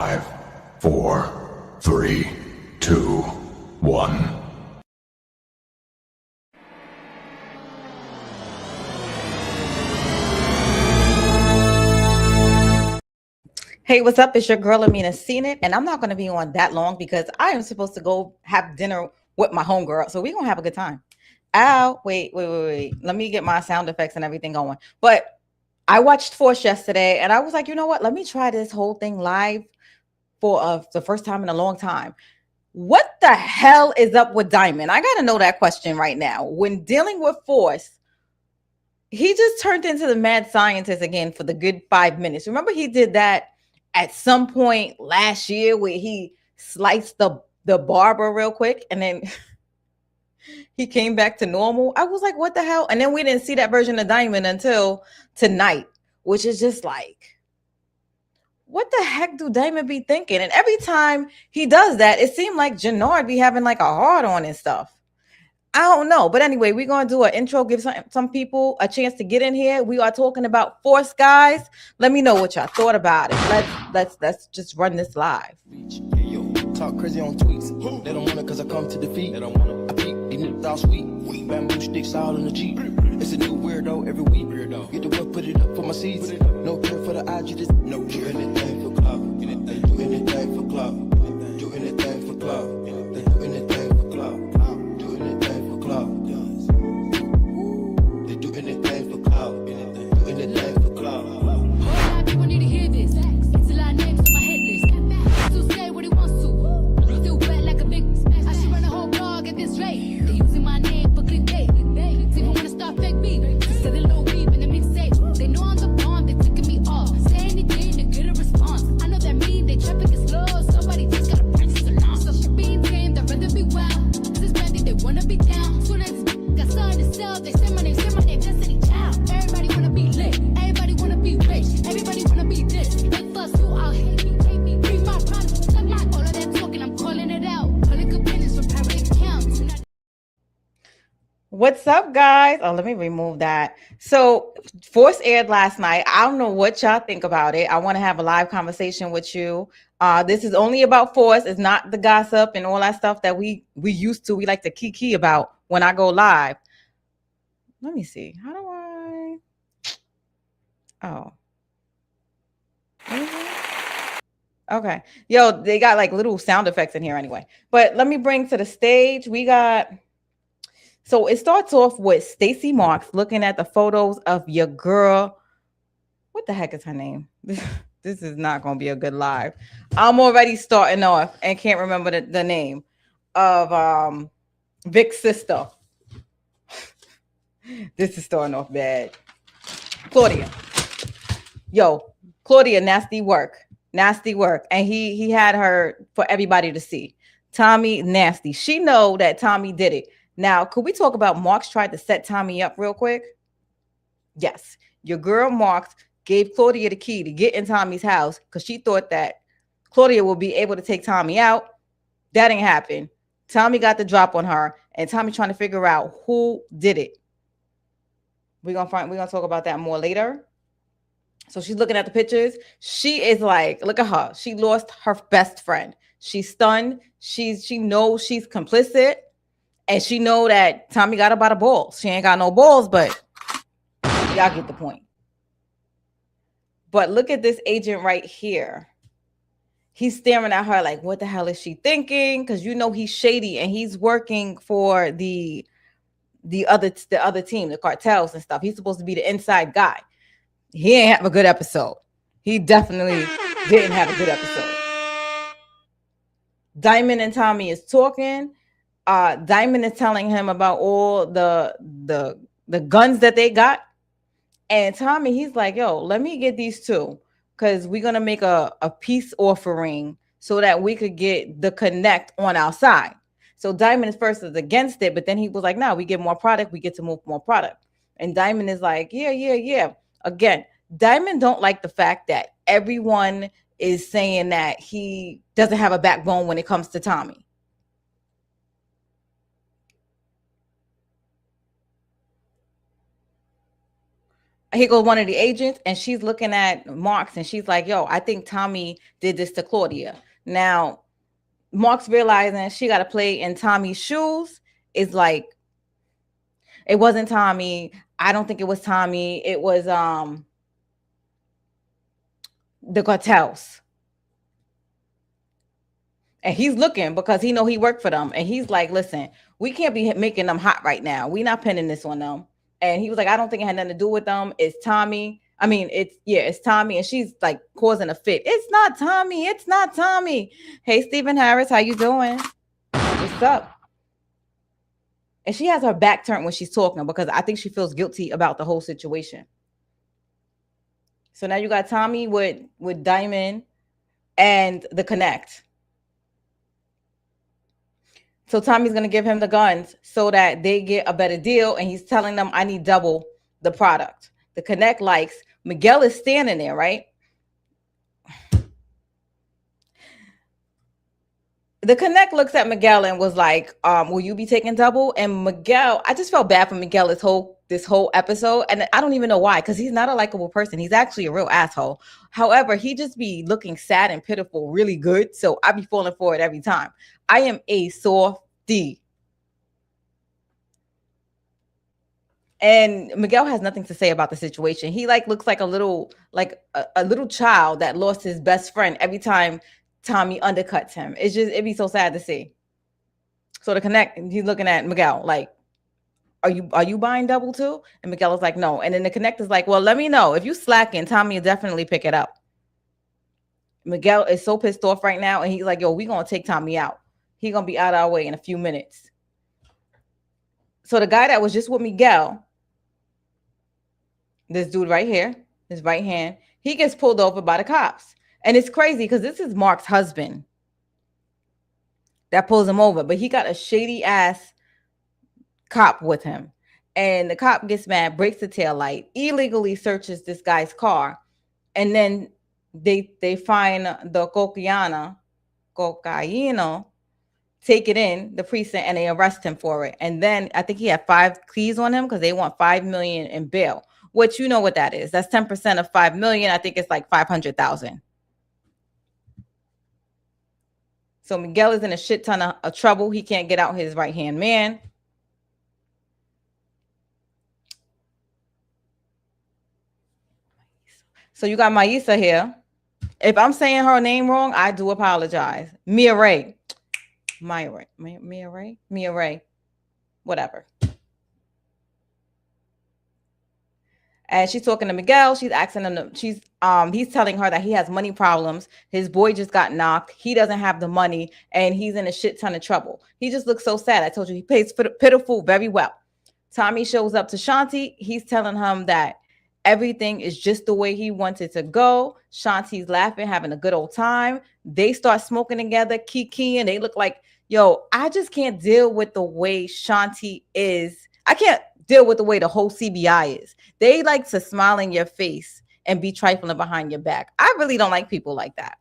5, 4, 3, 2, 1. Hey, what's up? It's your girl Amina Seen It, and I'm not going to be on that long because I am supposed to go have dinner with my homegirl. So we're going to have a good time. Ow, wait. Let me get my sound effects and everything going. But I watched Force yesterday and I was like, you know what? Let me try this whole thing live for the first time in a long time. What the hell is up with Diamond? I got to know that question right now. When dealing with Force, he just turned into the mad scientist again for the good 5 minutes. Remember, he did that at some point last year where he sliced the barber real quick and then he came back to normal. I was like, what the hell? And then we didn't see that version of Diamond until tonight, which is just like, what the heck do Diamond be thinking? And every time he does that, it seemed like Jannard be having like a hard on and stuff. I don't know. But anyway, we're going to do an intro, give some people a chance to get in here. We are talking about Force, guys. Let me know what y'all thought about it. Let's just run this live. Talk crazy on tweets. They don't want it because I come to defeat. They don't want it. I peek, these niggas all sweet. Bamboo sticks all in the Jeep. It's a new weirdo every week. Get the work, put it up for my seeds. No care for the IG, just no do anything for club. They do anything for club. Do anything for club. They do anything for club. Do anything for club. They do anything for club. Do anything for club. A lot of people need to hear this. It's a lot of names on my hit list. Still say what he wants to. Still wet like a big. I should run a whole blog at this rate. They using my name for clickbait. They don't wanna start fake beef. Instead of low weave in the mixtape. They know I'm the bomb. They ticking me off. Say anything to get a response. I know that mean they traffic is slow. Somebody just gotta practice along. So being tame, they'd rather be wild. This is ready, they wanna be down. Soon as got something to sell, they say my name, Destiny Child. Everybody wanna be lit. Everybody wanna be rich. Everybody wanna be this. They fuss who I'll hate me. Read my product. All of that talking, I'm calling it out. Public opinions from private accounts. What's up, guys? Oh, let me remove that. So Force aired last night. I don't know what y'all think about it. I want to have a live conversation with you. This is only about Force. It's not the gossip and all that stuff that we used to. We like to kiki about when I go live. Let me see. How do I? Oh. Okay. Yo, they got like little sound effects in here anyway. But let me bring to the stage. We got. So it starts off with Stacey Marks looking at the photos of your girl. What the heck is her name? This is not going to be a good live. I'm already starting off and can't remember the name of Vic's sister. This is starting off bad. Claudia. Yo, Claudia, nasty work. And he had her for everybody to see. Tommy, nasty. She know that Tommy did it. Now, could we talk about Marks tried to set Tommy up real quick? Yes. Your girl Marks gave Claudia the key to get in Tommy's house because she thought that Claudia would be able to take Tommy out. That didn't happen. Tommy got the drop on her, and Tommy trying to figure out who did it. We're gonna talk about that more later. So she's looking at the pictures. She is like, look at her. She lost her best friend. She's stunned. She knows she's complicit. And she know that Tommy got her by the balls. She ain't got no balls, but y'all get the point. But look at this agent right here. He's staring at her like, what the hell is she thinking? Because you know he's shady and he's working for the other team, the cartels and stuff. He's supposed to be the inside guy. He ain't have a good episode. He definitely didn't have a good episode. Diamond and Tommy is talking. Diamond is telling him about all the guns that they got. And Tommy, he's like, yo, let me get these two because we're going to make a peace offering so that we could get the connect on our side. So Diamond first is against it, but then he was like, no, we get more product. We get to move more product. And Diamond is like, yeah. Again, Diamond don't like the fact that everyone is saying that he doesn't have a backbone when it comes to Tommy. Here goes one of the agents, and she's looking at Marks, and she's like, yo, I think Tommy did this to Claudia. Now, Marks realizing she got to play in Tommy's shoes is like, it wasn't Tommy. I don't think it was Tommy. It was the cartels. And he's looking because he know he worked for them. And he's like, listen, we can't be making them hot right now. We're not pinning this on them. And he was like, I don't think it had nothing to do with them. It's Tommy. I mean, it's Tommy. And she's like causing a fit. It's not Tommy. It's not Tommy. Hey, Stephen Harris, how you doing? What's up? And she has her back turned when she's talking because I think she feels guilty about the whole situation. So now you got Tommy with Diamond and the Connect. So Tommy's going to give him the guns so that they get a better deal. And he's telling them, I need double the product. The Connect likes. Miguel is standing there, right? The Connect looks at Miguel and was like, will you be taking double? And Miguel, I just felt bad for Miguel this whole episode. And I don't even know why, because he's not a likable person. He's actually a real asshole. However, he just be looking sad and pitiful really good. So I be falling for it every time. I am a softie. And Miguel has nothing to say about the situation. He looks like a little child that lost his best friend every time Tommy undercuts him. It'd be so sad to see. So the Connect, he's looking at Miguel like, are you buying double too? And Miguel is like, no. And then the Connect is like, well, let me know. If you slacking, Tommy will definitely pick it up. Miguel is so pissed off right now. And he's like, yo, we going to take Tommy out. He's going to be out of our way in a few minutes. So the guy that was just with Miguel, this dude right here, his right hand, he gets pulled over by the cops. And it's crazy because this is Mark's husband that pulls him over. But he got a shady ass cop with him. And the cop gets mad, breaks the tail light, illegally searches this guy's car. And then they find the cocaine, take it in the precinct, and they arrest him for it. And then I think he had 5 keys on him because they want $5 million in bail, which you know what that is. That's 10% of $5 million. I think it's like 500,000. So Miguel is in a shit ton of trouble. He can't get out his right-hand man. So you got Maisa here. If I'm saying her name wrong, I do apologize. Mia Ray. Mia Ray. Whatever. And she's talking to Miguel. She's asking him. He's telling her that he has money problems. His boy just got knocked. He doesn't have the money, and he's in a shit ton of trouble. He just looks so sad. I told you he plays pitiful very well. Tommy shows up to Shanti. He's telling him that everything is just the way he wanted to go. Shanti's laughing, having a good old time. They start smoking together, kiki, and they look like, yo, I just can't deal with the way Shanti is. I can't deal with the way the whole CBI is. They like to smile in your face and be trifling behind your back. I really don't like people like that.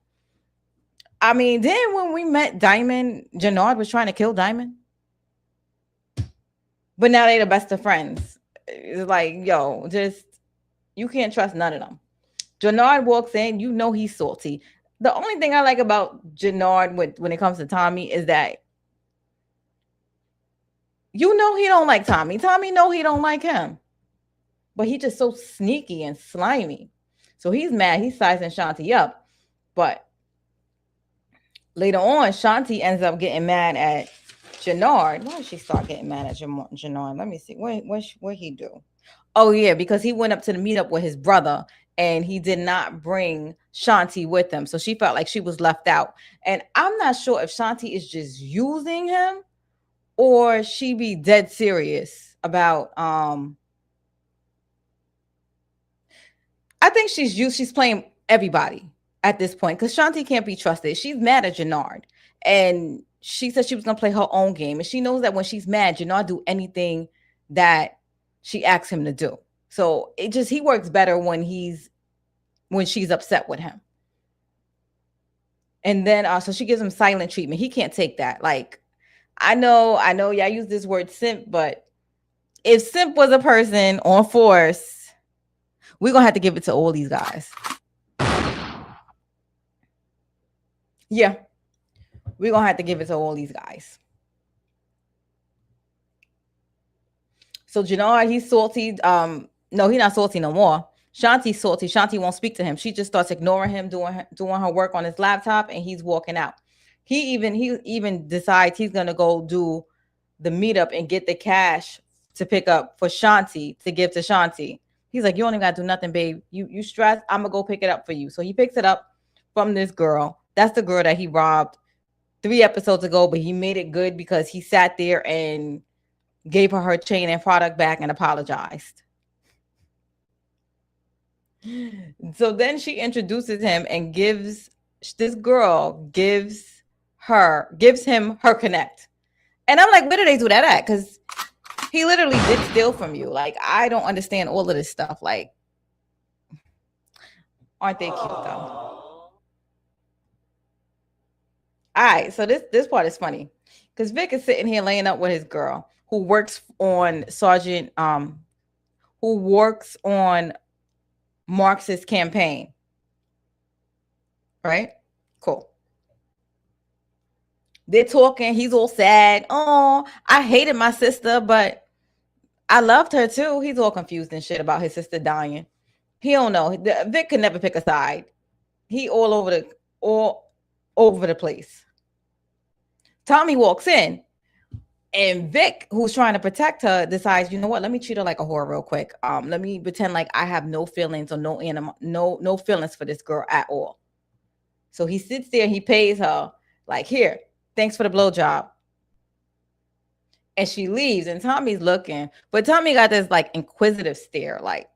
I mean, then when we met Diamond, Jannard was trying to kill Diamond. But now they're the best of friends. It's like, yo, just, you can't trust none of them. Jannard walks in, you know he's salty. The only thing I like about Jannard when it comes to Tommy is that you know he don't like Tommy. Tommy know he don't like him. But he's just so sneaky and slimy. So he's mad. He's sizing Shanti up. But later on, Shanti ends up getting mad at Jannard. Why did she start getting mad at Jannard? Let me see. What he do? Oh, yeah, because he went up to the meetup with his brother and he did not bring Shanti with him. So she felt like she was left out. And I'm not sure if Shanti is just using him or she be dead serious about I think she's playing everybody at this point because Shanti can't be trusted. She's mad at Jannard. And she said she was gonna play her own game. And she knows that when she's mad, Jannard do anything that she asks him to do. So he works better when she's upset with him. And then so she gives him silent treatment. He can't take that. Like, I know y'all use this word simp, but if simp was a person on force, We're gonna have to give it to all these guys. Yeah, we're gonna have to give it to all these guys. So Jannard, he's salty. No, he's not salty no more. Shanti's salty. Shanti won't speak to him. She just starts ignoring him, doing her work on his laptop, and he's walking out. He even decides he's gonna go do the meetup and get the cash to pick up for Shanti to give to Shanti. He's like, you don't even gotta do nothing, babe. You stressed, I'm gonna go pick it up for you. So he picks it up from this girl. That's the girl that he robbed 3 episodes ago, but he made it good because he sat there and gave her chain and product back and apologized. So then she introduces him and gives him her connect. And I'm like, where did they do that at? Because he literally did steal from you. Like, I don't understand all of this stuff. Like, aren't they cute though? All right, so this part is funny because Vic is sitting here laying up with his girl who works on Marx's campaign. Right? Cool. They're talking. He's all sad. Oh, I hated my sister, but I loved her too. He's all confused and shit about his sister dying. He don't know. Vic could never pick a side. He all over the place. Tommy walks in, and Vic, who's trying to protect her, decides, you know what? Let me treat her like a whore real quick. Let me pretend like I have no feelings or no feelings for this girl at all. So he sits there, he pays her, like, here, thanks for the blowjob. And she leaves, and Tommy's looking, but Tommy got this like inquisitive stare, like,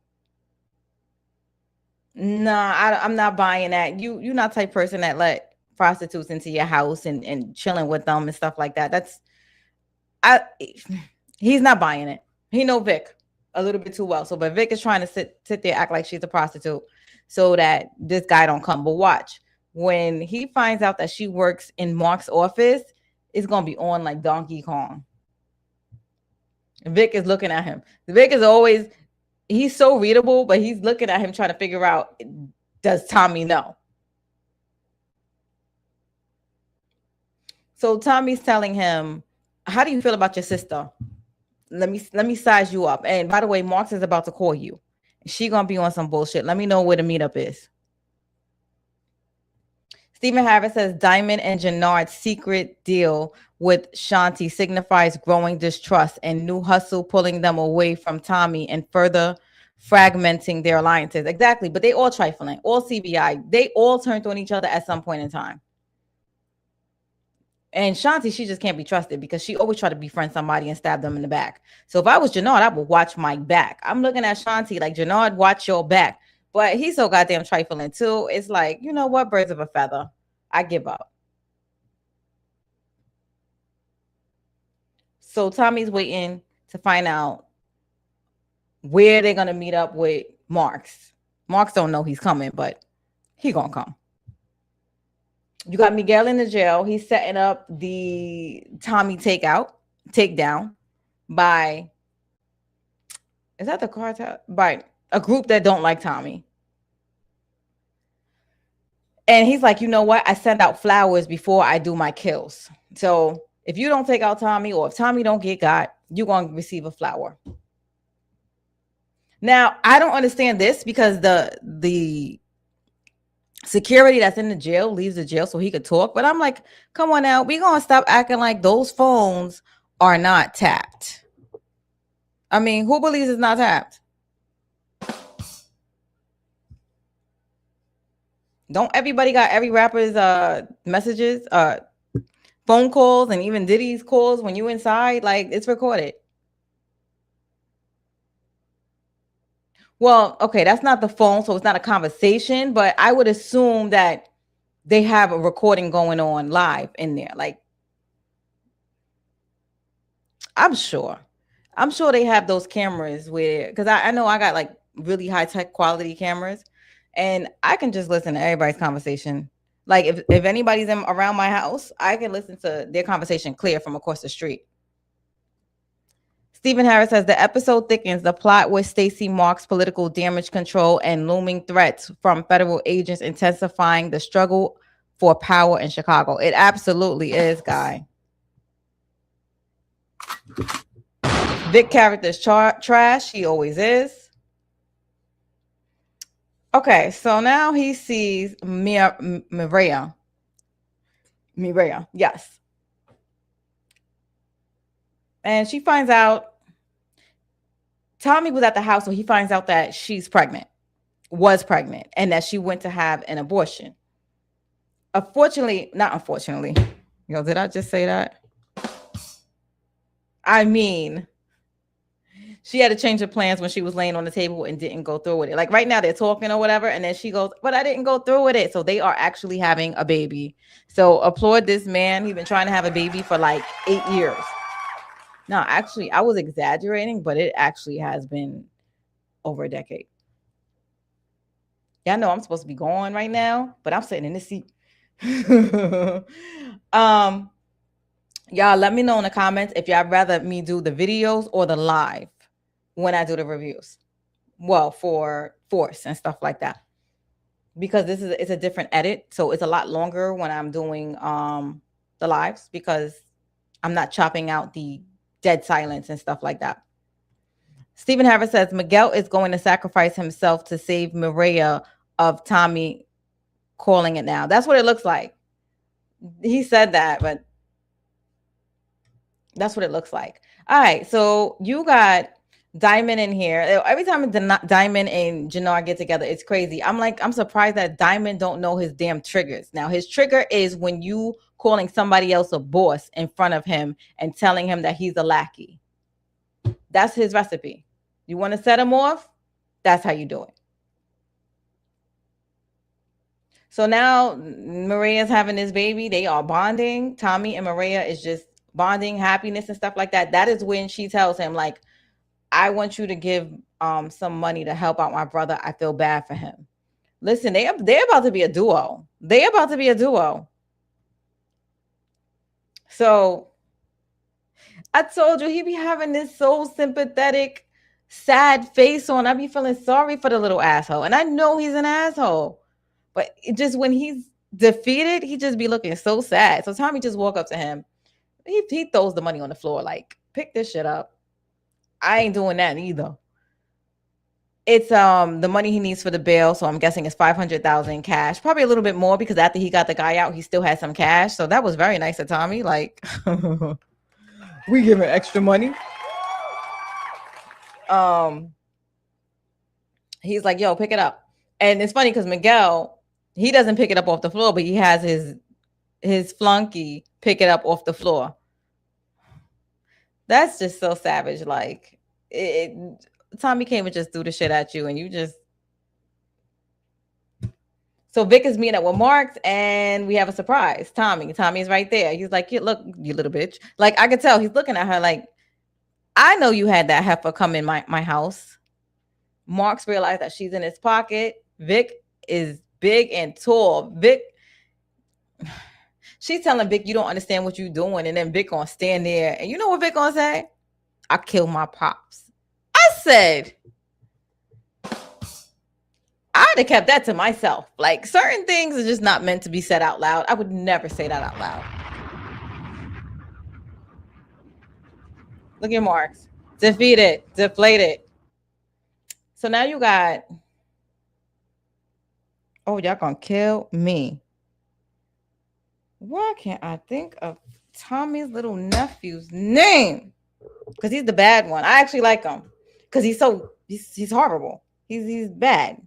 nah, I'm not buying that. You're not the type of person that let prostitutes into your house and chilling with them and stuff like that. He's not buying it. He know Vic a little bit too well. So, but Vic is trying to sit there, act like she's a prostitute so that this guy don't come. But watch, when he finds out that she works in Mark's office, it's going to be on like Donkey Kong. Vic is looking at him. Vic is always, he's so readable, but he's looking at him trying to figure out, does Tommy know? So Tommy's telling him, how do you feel about your sister? Let me size you up. And by the way, Marks is about to call you. She gonna be on some bullshit. Let me know where the meetup is. Stephen Harris says Diamond and Jannard's secret deal with Shanti signifies growing distrust and new hustle pulling them away from Tommy and further fragmenting their alliances. Exactly, but they all trifling, all CBI. They all turned on each other at some point in time. And Shanti, she just can't be trusted because she always try to befriend somebody and stab them in the back. So if I was Jannard, I would watch my back. I'm looking at Shanti like, Jannard, watch your back. But he's so goddamn trifling too. It's like, you know what? Birds of a feather. I give up. So Tommy's waiting to find out where they're going to meet up with Marks. Marks don't know he's coming, but he going to come. You got Miguel in the jail. He's setting up the Tommy takedown by, is that the cartel? By a group that don't like Tommy. And he's like, you know what? I send out flowers before I do my kills. So if you don't take out Tommy, or if Tommy don't get got, you're going to receive a flower. Now, I don't understand this because the security that's in the jail leaves the jail so he could talk. But I'm like, come on now. We're going to stop acting like those phones are not tapped. I mean, who believes it's not tapped? Don't everybody got every rapper's messages, phone calls, and even Diddy's calls when you inside? Like, it's recorded. Well, okay, that's not the phone, so it's not a conversation, but I would assume that they have a recording going on live in there. Like, I'm sure they have those cameras where, because I know I got like really high tech quality cameras, and I can just listen to everybody's conversation. Like if anybody's around my house, I can listen to their conversation clear from across the street. Stephen Harris says the episode thickens. The plot with Stacey Marks' political damage control and looming threats from federal agents intensifying the struggle for power in Chicago. It absolutely is, Guy. Vic character's trash. He always is. Okay, so now he sees Mireya. Yes. And she finds out Tommy was at the house, so he finds out that she's pregnant, was pregnant, and that she went to have an abortion. Not unfortunately. Did I just say that? I mean, she had to change her plans when she was laying on the table and didn't go through with it. Like right now they're talking or whatever. And then she goes, but I didn't go through with it. So they are actually having a baby. So applaud this man. He's been trying to have a baby for like 8 years. No, actually, I was exaggerating, but it actually has been over a decade. Yeah, I know I'm supposed to be going right now, but I'm sitting in this seat. Y'all let me know in the comments if y'all rather me do the videos or the live when I do the reviews. Well, for Force and stuff like that. Because it's a different edit. So it's a lot longer when I'm doing the lives because I'm not chopping out the dead silence and stuff like that. Stephen Harris says Miguel is going to sacrifice himself to save Mireya of Tommy calling it now. That's what it looks like. He said that, but that's what it looks like. All right, so you got Diamond in here. Every time Diamond and Jannard get together, it's crazy. I'm surprised that Diamond don't know his damn triggers. Now, his trigger is when you calling somebody else a boss in front of him and telling him that he's a lackey. That's his recipe. You want to set him off? That's how you do it. So now Mireya's having this baby. They are bonding. Tommy and Mireya is just bonding, happiness and stuff like that. That is when she tells him, like, I want you to give some money to help out my brother. I feel bad for him. Listen, they're about to be a duo. They're about to be a duo. So I told you he be having this so sympathetic, sad face on. I be feeling sorry for the little asshole. And I know he's an asshole. But it just when he's defeated, he just be looking so sad. So Tommy just walk up to him. He throws the money on the floor like, pick this shit up. I ain't doing that either. It's the money he needs for the bail. So I'm guessing it's $500,000 cash. Probably a little bit more because after he got the guy out, he still had some cash. So that was very nice of Tommy. Like, we giving extra money. He's like, yo, pick it up. And it's funny because Miguel, he doesn't pick it up off the floor, but he has his flunky pick it up off the floor. That's just so savage. Like, Tommy came and just threw the shit at you, and you just. So Vic is meeting up with Marks, and we have a surprise. Tommy's right there. He's like, look, you little bitch. Like, I could tell he's looking at her like, I know you had that heifer come in my house. Marks realized that she's in his pocket. Vic is big and tall. Vic, she's telling Vic, you don't understand what you're doing. And then Vic gonna stand there. And you know what Vic gonna say? I killed my pops. I said, I'd have kept that to myself. Like, certain things are just not meant to be said out loud. I would never say that out loud. Look at Marks. Defeated, deflated. So now you got, oh, y'all gonna kill me. Why can't I think of Tommy's little nephew's name? Because he's the bad one. I actually like him. Because he's horrible. He's bad.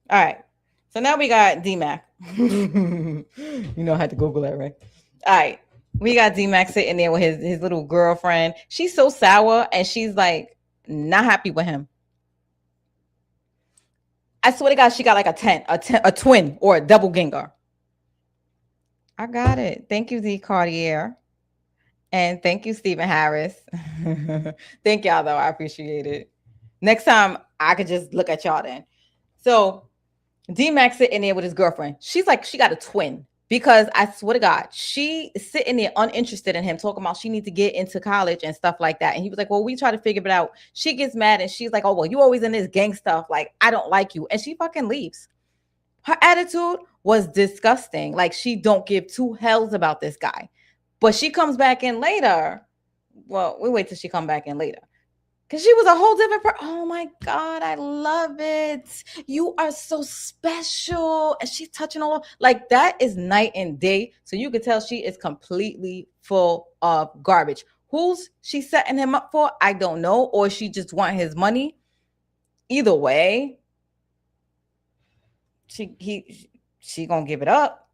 All right. So now we got D-Mac. You know I had to Google that, right? All right. We got D-Mac sitting there with his little girlfriend. She's so sour and she's like not happy with him. I swear to God, she got like a twin or a double ginger. I got it. Thank you, D. Cartier. And thank you, Stephen Harris. Thank y'all, though. I appreciate it. Next time, I could just look at y'all then. So D-Mac sitting there with his girlfriend. She's like, she got a twin. Because I swear to God, she is sitting there uninterested in him, talking about she needs to get into college and stuff like that. And he was like, well, we try to figure it out. She gets mad and she's like, oh, well, you always in this gang stuff. Like, I don't like you. And she fucking leaves. Her attitude was disgusting. Like, she don't give two hells about this guy. But she comes back in later. Well, we wait till she come back in later. Because she was a whole different person. Oh my God, I love it. You are so special. And she's touching all like that is night and day. So you could tell she is completely full of garbage. Who's she setting him up for? I don't know. Or she just want his money. Either way, she gonna give it up.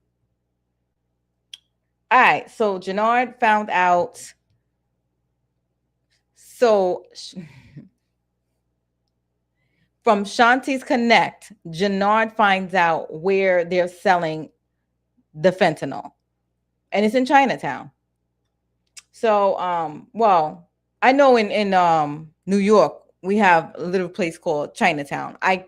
All right. So Jannard found out. So from Shanti's Connect, Jannard finds out where they're selling the fentanyl. And it's in Chinatown. So, well, I know in New York, we have a little place called Chinatown. I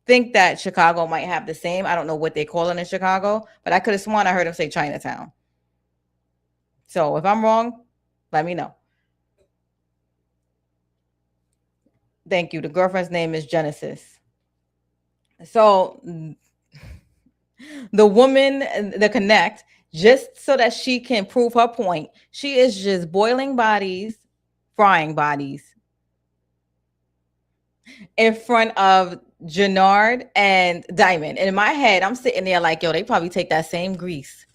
think that Chicago might have the same. I don't know what they call it in Chicago, but I could have sworn I heard him say Chinatown. So if I'm wrong, let me know. Thank you. The girlfriend's name is Genesis. So the woman, the Connect, just so that she can prove her point, she is just boiling bodies, frying bodies in front of Jannard and Diamond. And in my head, I'm sitting there like, yo, they probably take that same grease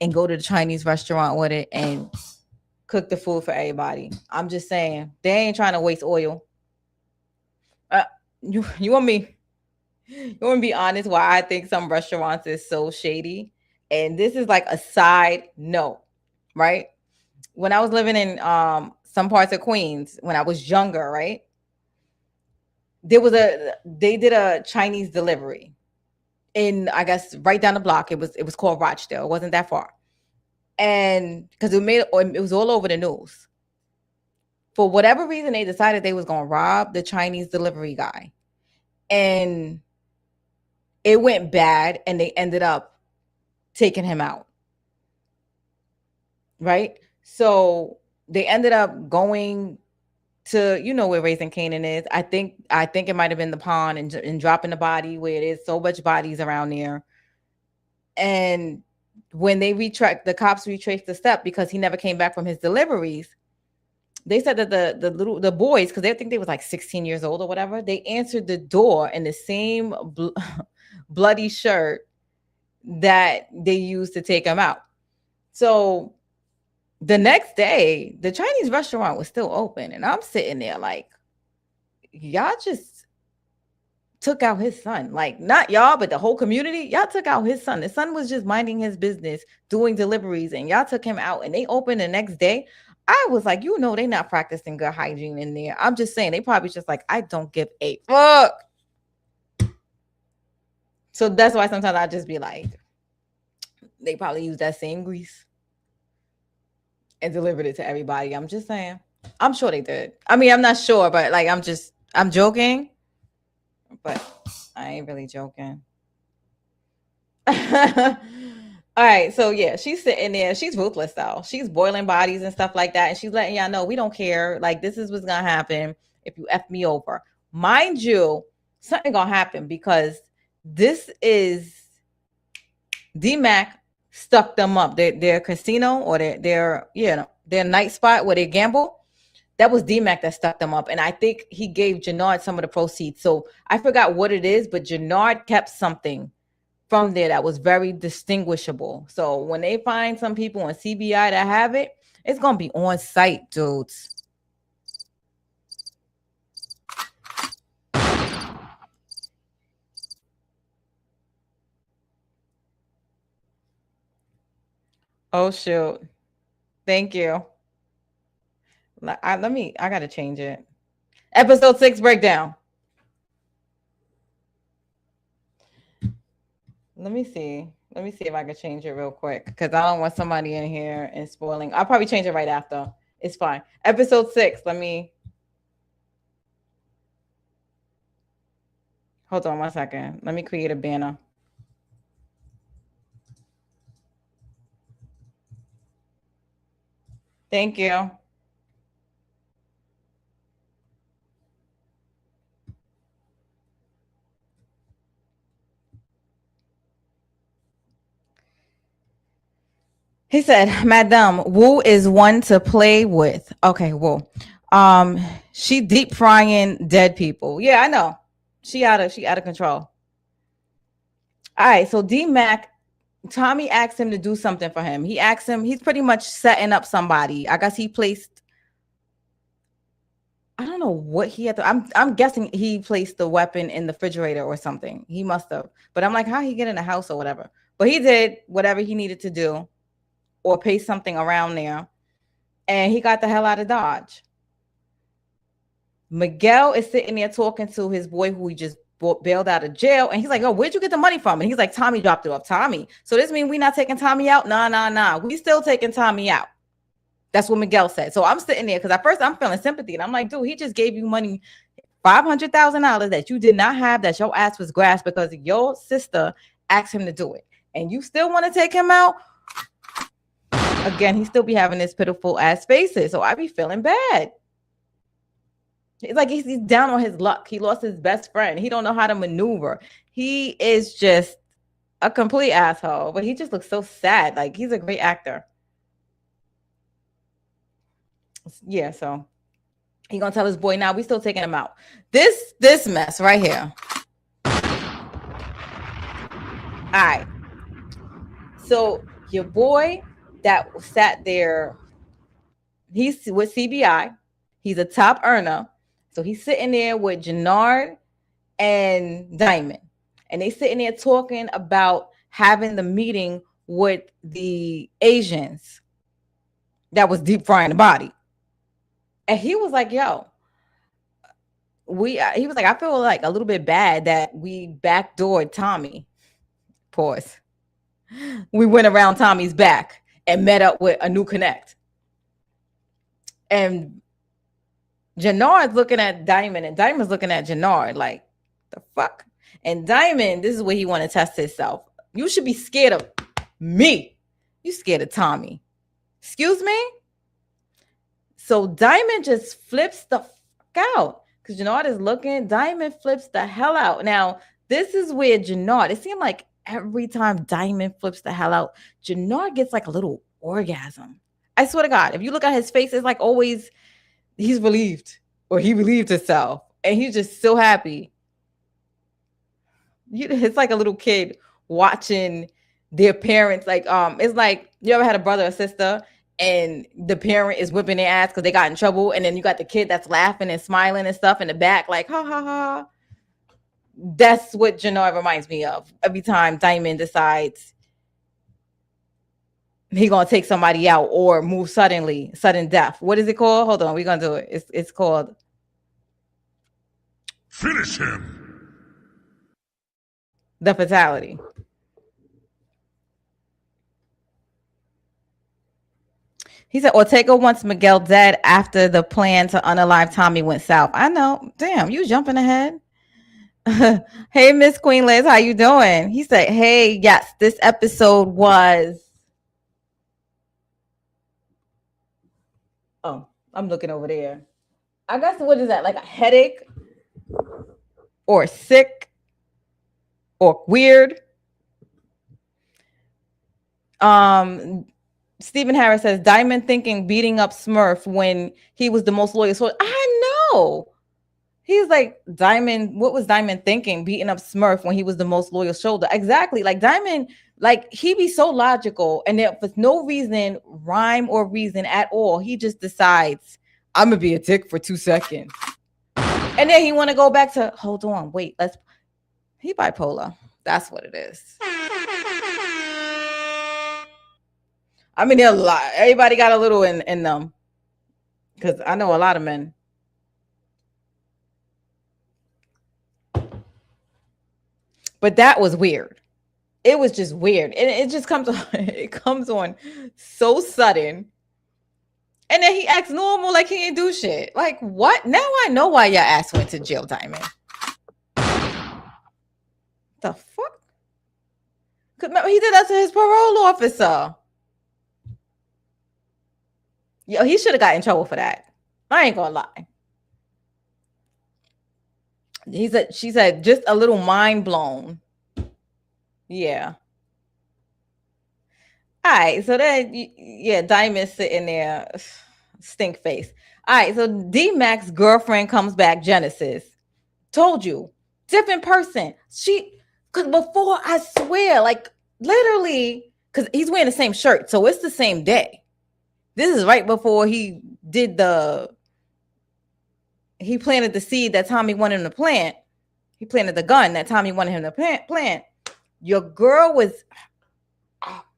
and go to the Chinese restaurant with it and cook the food for everybody. I'm just saying, they ain't trying to waste oil. You want me? You want to be honest? Why I think some restaurants is so shady, and this is like a side note, right? When I was living in some parts of Queens when I was younger, right? They did a Chinese delivery in, I guess, right down the block. It was called Rochdale. It wasn't that far, and because it was all over the news. For whatever reason, they decided they was going to rob the Chinese delivery guy. And it went bad, and they ended up taking him out. Right? So they ended up going to, you know where Raising Canaan is. I think it might have been the pond and dropping the body where there's so much bodies around there. And when the cops retraced the step because he never came back from his deliveries. They said that the boys, because they think they was like 16 years old or whatever, they answered the door in the same bloody shirt that they used to take him out. So the next day, the Chinese restaurant was still open, and I'm sitting there like, y'all just took out his son. Like, not y'all, but the whole community. Y'all took out his son. The son was just minding his business, doing deliveries, and y'all took him out, and they opened the next day. I was like, you know, they're not practicing good hygiene in there. I'm just saying, they probably just like, I don't give a fuck. So that's why sometimes I just be like, they probably use that same grease and delivered it to everybody. I'm just saying. I'm sure they did. I mean, I'm not sure, but like, I'm joking, but I ain't really joking. All right, so yeah, she's sitting there. She's ruthless though. She's boiling bodies and stuff like that, and she's letting y'all know we don't care. Like, this is what's gonna happen if you F me over. Mind you, something gonna happen because this is D-Mac stuck them up. Their casino or their night spot where they gamble. That was D-Mac that stuck them up, and I think he gave Jannard some of the proceeds. So I forgot what it is, but Jannard kept something from there that was very distinguishable. So when they find some people on CBI that have it, it's gonna be on site, dudes. Oh shoot! Thank you. I gotta change it. Episode 6 breakdown. Let me see if I can change it real quick because I don't want somebody in here and spoiling. I'll probably change it right after. It's fine. Episode 6. Hold on 1 second. Let me create a banner. Thank you. He said, Madame, Wu is one to play with. Okay, Wu. She deep frying dead people. Yeah, I know. She out of control. All right, so D-Mac, Tommy asked him to do something for him. He asked him, he's pretty much setting up somebody. I guess he placed, I don't know what he had to, I'm guessing he placed the weapon in the refrigerator or something. He must have. But I'm like, how he get in the house or whatever? But he did whatever he needed to do or paste something around there. And he got the hell out of Dodge. Miguel is sitting there talking to his boy who he just bailed out of jail. And he's like, oh, where'd you get the money from? And he's like, Tommy dropped it off. Tommy. So this means we not taking Tommy out? Nah. We still taking Tommy out. That's what Miguel said. So I'm sitting there because at first I'm feeling sympathy. And I'm like, dude, he just gave you money, $500,000 that you did not have, that your ass was grasped because your sister asked him to do it. And you still want to take him out? Again, he still be having this pitiful ass faces. So I be feeling bad. It's like he's down on his luck. He lost his best friend. He don't know how to maneuver. He is just a complete asshole. But he just looks so sad. Like, he's a great actor. Yeah, so he gonna tell his boy, now we still taking him out. This mess right here. All right. So your boy that sat there, he's with CBI. He's a top earner. So he's sitting there with Jannard and Diamond. And they sitting there talking about having the meeting with the Asians that was deep frying the body. And he was like, yo, he was like, I feel like a little bit bad that we backdoored Tommy. Pause. We went around Tommy's back and met up with a new connect. And Jannard's looking at Diamond, and Diamond's looking at Jannard like, the fuck? And Diamond, this is where he want to test himself. You should be scared of me. You scared of Tommy. Excuse me? So Diamond just flips the fuck out because Jannard is looking. Diamond flips the hell out. Now, this is where Jannard, it seemed like every time Diamond flips the hell out, Jannard gets like a little orgasm. I swear to God, if you look at his face, it's like always he's relieved or he relieved himself and he's just so happy. It's like a little kid watching their parents. Like, it's like you ever had a brother or sister and the parent is whipping their ass because they got in trouble. And then you got the kid that's laughing and smiling and stuff in the back, like, ha, ha, ha. That's what Jannard reminds me of. Every time Diamond decides he going to take somebody out or move sudden death. What is it called? Hold on. We're going to do it. It's called. Finish him. The fatality. He said, Ortega wants Miguel dead after the plan to unalive Tommy went south. I know. Damn, you jumping ahead. Hey, Miss Queen Liz, how you doing? He said, hey, yes, this episode was. Oh, I'm looking over there. I guess, what is that? Like a headache or sick or weird? Stephen Harris says, Diamond thinking beating up Smurf when he was the most loyal. So I know. He's like, Diamond, what was Diamond thinking beating up Smurf when he was the most loyal shoulder? Exactly. Like Diamond, like he be so logical and there for no reason, rhyme or reason at all. He just decides, I'm going to be a dick for 2 seconds. And then he want to go back to, hold on, wait, he bipolar. That's what it is. I mean, there's a lot. Everybody got a little in them. Because I know a lot of men. But that was weird. It was just weird. And it just comes on so sudden. And then he acts normal like he ain't do shit. Like, what? Now I know why your ass went to jail, Diamond. The fuck? Remember, he did that to his parole officer. Yo, he should have got in trouble for that. I ain't gonna lie. She said, just a little mind blown. Yeah. All right. So then, yeah, Diamond's sitting there, stink face. All right. So D-Mac's girlfriend comes back, Genesis. Told you, different person. Because before, I swear, like literally, because he's wearing the same shirt. So it's the same day. This is right before he planted the seed that Tommy wanted him to plant. He planted the gun that Tommy wanted him to plant. Your girl was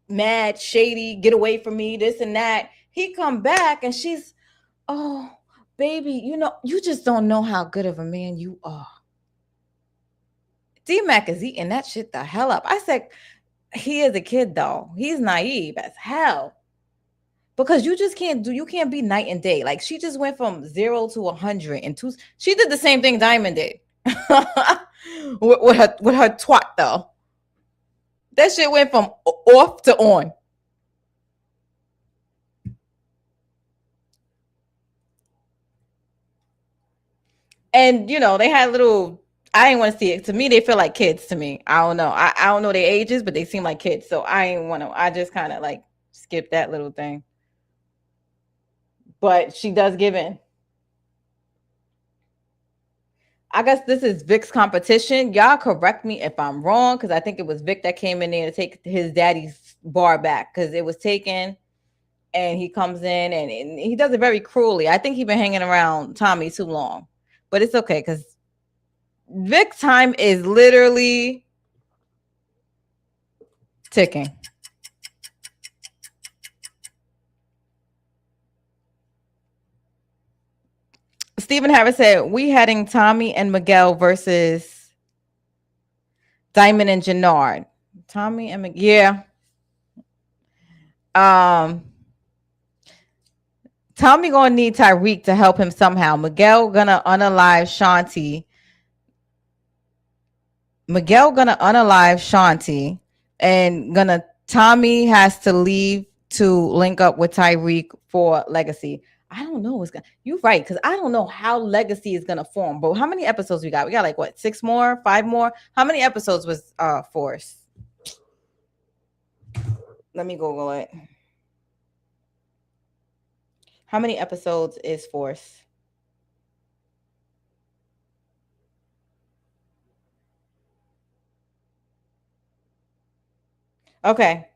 mad, shady, get away from me, this and that. He come back and she's, oh, baby, you just don't know how good of a man you are. D-Mac is eating that shit the hell up. I said, he is a kid though. He's naive as hell. Because you can't be night and day. Like she just went from 0 to 100 in 2. She did the same thing Diamond did with her twat though. That shit went from off to on. And they had little. I didn't want to see it. To me, they feel like kids. To me, I don't know. I don't know their ages, but they seem like kids. So I ain't want to. I just kind of like skip that little thing. But she does give in. I guess this is Vic's competition. Y'all correct me if I'm wrong, because I think it was Vic that came in there to take his daddy's bar back because it was taken, and he comes in and he does it very cruelly. I think he's been hanging around Tommy too long, but it's okay because Vic's time is literally ticking. Stephen Harris said, we heading Tommy and Miguel versus Diamond and Jannard. Tommy and Miguel. Yeah. Tommy gonna need Tyreek to help him somehow. Miguel gonna unalive Shanti. And Tommy has to leave to link up with Tyreek for Legacy. I don't know what's gonna. You're right, because I don't know how Legacy is gonna form. But how many episodes we got? We got like what, 6 more, 5 more? How many episodes was Force? Let me Google it. How many episodes is Force? Okay,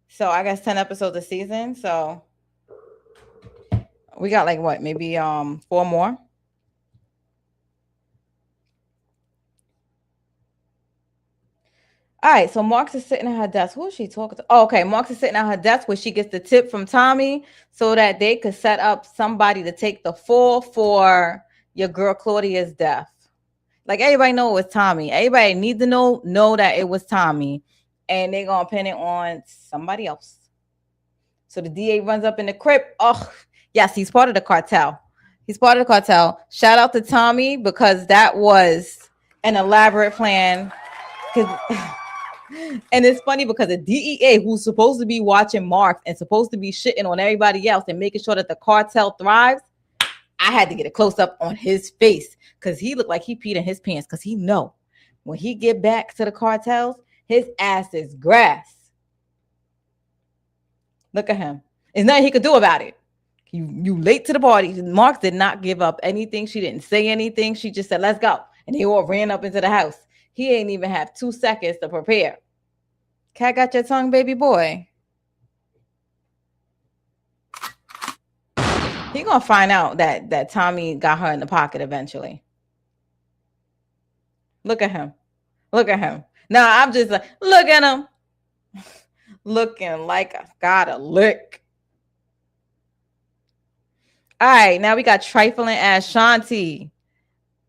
so I guess 10 episodes a season. So we got like what, maybe 4 more. All right, so Marks is sitting at her desk. Who is she talking to? Oh, okay, Marks is sitting at her desk where she gets the tip from Tommy so that they could set up somebody to take the fall for your girl Claudia's death. Like everybody know it was Tommy. Everybody needs to know that it was Tommy, and they're gonna pin it on somebody else. So the DA runs up in the crypt. Oh, yes, he's part of the cartel. Shout out to Tommy, because that was an elaborate plan. And it's funny because the DEA, who's supposed to be watching Mark and supposed to be shitting on everybody else and making sure that the cartel thrives, I had to get a close up on his face because he looked like he peed in his pants, because he know when he get back to the cartels, his ass is grass. Look at him. There's nothing he could do about it. You late to the party. Mark did not give up anything. She didn't say anything. She just said, let's go. And they all ran up into the house. He ain't even have 2 seconds to prepare. Cat got your tongue, baby boy. He gonna find out that Tommy got her in the pocket eventually. Look at him. Now I'm just like, look at him. Looking like I got a lick. All right, now we got trifling ass Shanti.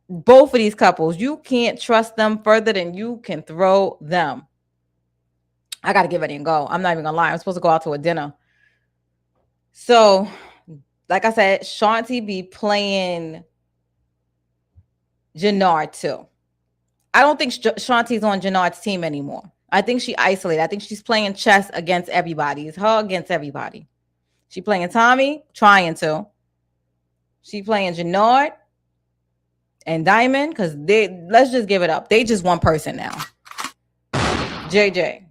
Both of these couples, you can't trust them further than you can throw them. I got to get ready and go. I'm not even going to lie. I'm supposed to go out to a dinner. So, like I said, Shanti be playing Jannard too. I don't think Shanti's on Jannard's team anymore. I think she isolated. I think she's playing chess against everybody. It's her against everybody. She playing Tommy, trying to. She playing Jannard and Diamond, because let's just give it up. They just one person now. JJ.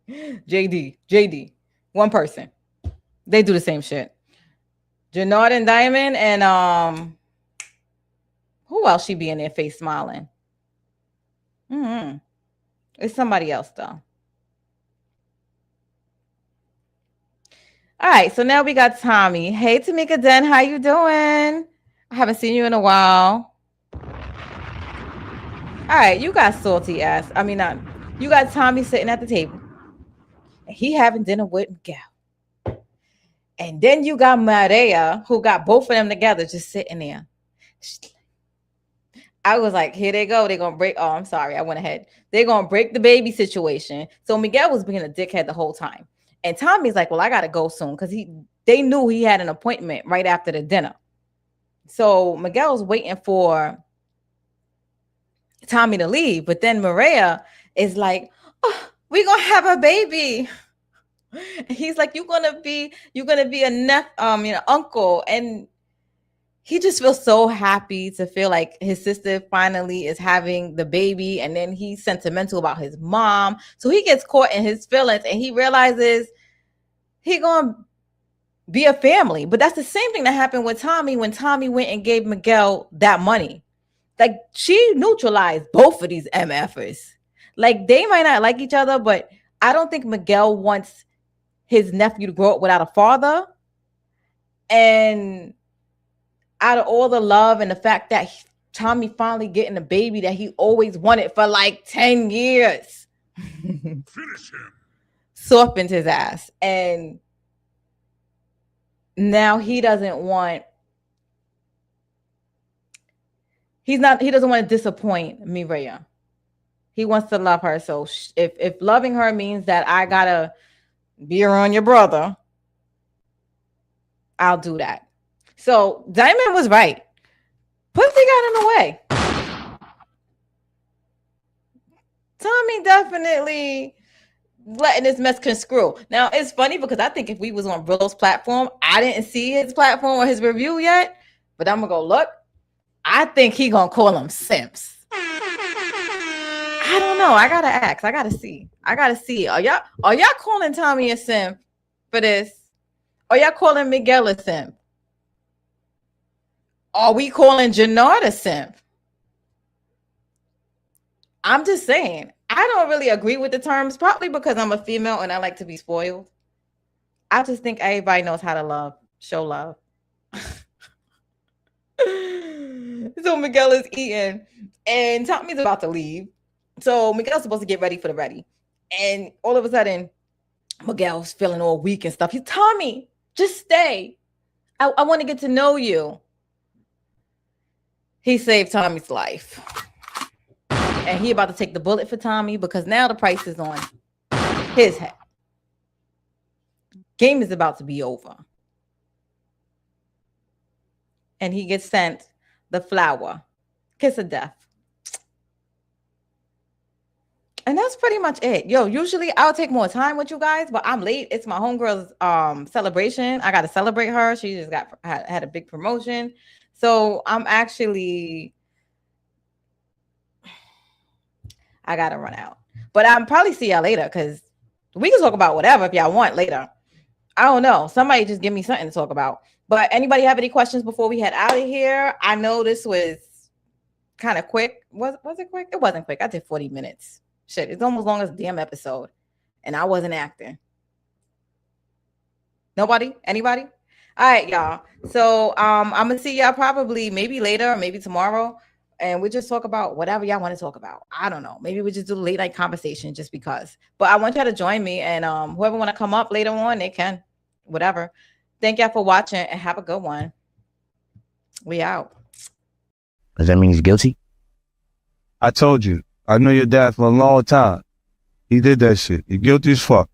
JD. One person. They do the same shit. Jannard and Diamond, and who else she be in their face smiling? It's somebody else though. All right, so now we got Tommy. Hey, Tamika Den, how you doing? I haven't seen you in a while. All right, you got salty ass. I mean, you got Tommy sitting at the table. And he having dinner with Miguel. And then you got Maria, who got both of them together, just sitting there. I was like, here they go. They're going to break. Oh, I'm sorry. I went ahead. They're going to break the baby situation. So Miguel was being a dickhead the whole time. And Tommy's like, well, I got to go soon, because they knew he had an appointment right after the dinner. So Miguel's waiting for Tommy to leave. But then Maria is like, oh, we're going to have a baby. He's like, you're gonna be a uncle. And he just feels so happy to feel like his sister finally is having the baby. And then he's sentimental about his mom. So he gets caught in his feelings and he realizes he gonna be a family. But that's the same thing that happened with Tommy when Tommy went and gave Miguel that money. Like, she neutralized both of these MFers. Like, they might not like each other, but I don't think Miguel wants his nephew to grow up without a father. And out of all the love and the fact that Tommy finally getting a baby that he always wanted for like 10 years. Finish him. Softened his ass. And now he doesn't want he doesn't want to disappoint Mireya. He wants to love her. So if loving her means that I gotta be around your brother, I'll do that. So Diamond was right. Pussy got in the way. Tommy definitely letting this mess conscrew. Now, it's funny because I think if we was on Brillo's platform, I didn't see his platform or his review yet, but I'm going to go look. I think he going to call them simps. I don't know. I got to ask. I got to see. Are y'all calling Tommy a simp for this? Are y'all calling Miguel a simp? Are we calling Jannard a simp? I'm just saying. I don't really agree with the terms, probably because I'm a female and I like to be spoiled. I just think everybody knows how to show love. So Miguel is eating and Tommy's about to leave. So Miguel's supposed to get ready for the ready. And all of a sudden, Miguel's feeling all weak and stuff. He's, Tommy, just stay. I want to get to know you. He saved Tommy's life. And he about to take the bullet for Tommy because now the price is on his head. Game is about to be over. And he gets sent the flower. Kiss of death. And that's pretty much it. Yo, usually I'll take more time with you guys, but I'm late. It's my homegirl's celebration. I got to celebrate her. She just had a big promotion. So I'm actually... I got to run out. But I'll probably see y'all later because we can talk about whatever if y'all want later. I don't know. Somebody just give me something to talk about. But anybody have any questions before we head out of here? I know this was kind of quick. Was it quick? It wasn't quick. I did 40 minutes. Shit, it's almost as long as a damn episode. And I wasn't acting. Nobody? Anybody? All right, y'all. So I'm going to see y'all probably maybe later or maybe tomorrow. And we just talk about whatever y'all want to talk about. I don't know. Maybe we just do a late night conversation just because. But I want y'all to join me. And whoever want to come up later on, they can. Whatever. Thank y'all for watching and have a good one. We out. Does that mean he's guilty? I told you. I know your dad for a long time. He did that shit. You're guilty as fuck.